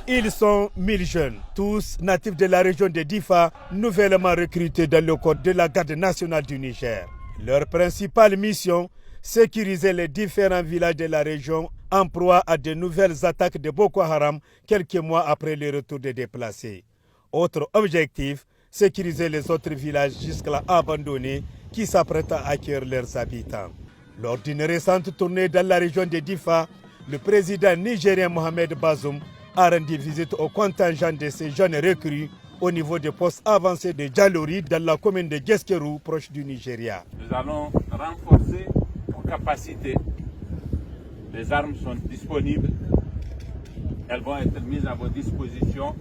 Ils sont 1000 jeunes, tous natifs de la région de Difa, nouvellement recrutés dans le corps de la garde nationale du Niger. Leur principale mission, sécuriser les différents villages de la région en proie à de nouvelles attaques de Boko Haram quelques mois après le retour des déplacés. Autre objectif, sécuriser les autres villages jusque-là abandonnés qui s'apprêtent à accueillir leurs habitants. Lors d'une récente tournée dans la région de Difa, le président nigérien Mohamed Bazoum a rendu visite au contingent de ces jeunes recrues au niveau des postes avancés de Djalouri dans la commune de Gueskerou, proche du Nigeria. Nous allons renforcer nos capacités. Les armes sont disponibles. Elles vont être mises à votre disposition.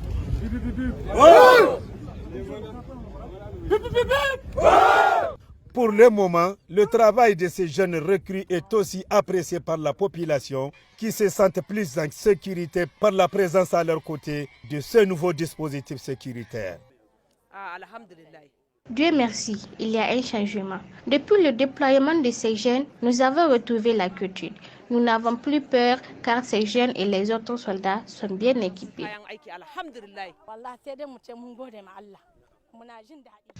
Pour le moment, le travail de ces jeunes recrues est aussi apprécié par la population qui se sentent plus en sécurité par la présence à leur côté de ce nouveau dispositif sécuritaire. Dieu merci, il y a un changement. Depuis le déploiement de ces jeunes, nous avons retrouvé la quiétude. Nous n'avons plus peur car ces jeunes et les autres soldats sont bien équipés.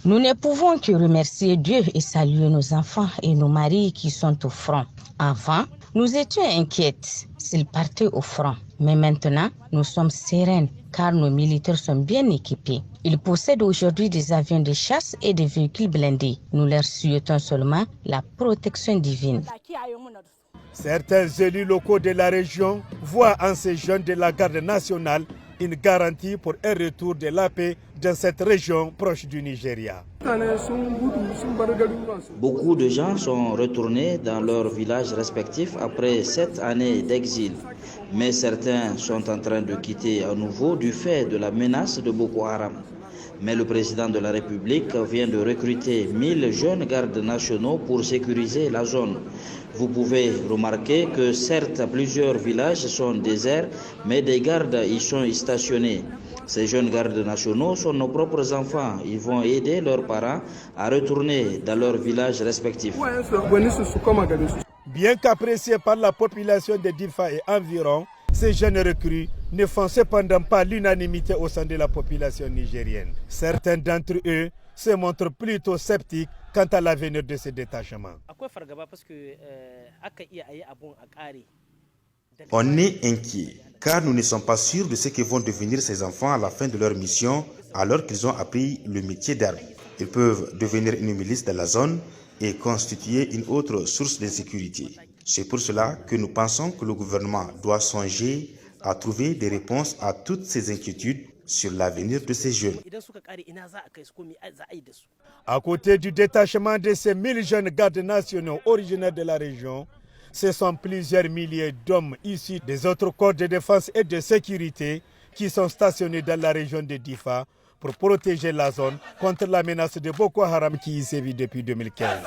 Nous ne pouvons que remercier Dieu et saluer nos enfants et nos maris qui sont au front. Avant, nous étions inquiètes s'ils partaient au front. Mais maintenant, nous sommes sereines car nos militaires sont bien équipés. Ils possèdent aujourd'hui des avions de chasse et des véhicules blindés. Nous leur souhaitons seulement la protection divine. Certains élus locaux de la région voient en ces jeunes de la garde nationale une garantie pour un retour de la paix dans cette région proche du Nigeria. Beaucoup de gens sont retournés dans leurs villages respectifs après 7 années d'exil. Mais certains sont en train de quitter à nouveau du fait de la menace de Boko Haram. Mais le président de la République vient de recruter 1000 jeunes gardes nationaux pour sécuriser la zone. Vous pouvez remarquer que certes plusieurs villages sont déserts, mais des gardes y sont stationnés. Ces jeunes gardes nationaux sont nos propres enfants. Ils vont aider leurs parents à retourner dans leurs villages respectifs. Bien qu'appréciés par la population de Difa et environ, ces jeunes recrues ne font cependant pas l'unanimité au sein de la population nigérienne. Certains d'entre eux se montrent plutôt sceptiques quant à l'avenir de ces détachements. On est inquiet car nous ne sommes pas sûrs de ce que vont devenir ces enfants à la fin de leur mission alors qu'ils ont appris le métier d'armes. Ils peuvent devenir une milice dans la zone et constituer une autre source d'insécurité. C'est pour cela que nous pensons que le gouvernement doit songer à trouver des réponses à toutes ces inquiétudes sur l'avenir de ces jeunes. À côté du détachement de ces 1000 jeunes gardes nationaux originaires de la région, ce sont plusieurs milliers d'hommes issus des autres corps de défense et de sécurité qui sont stationnés dans la région de Difa pour protéger la zone contre la menace de Boko Haram qui y sévit depuis 2015.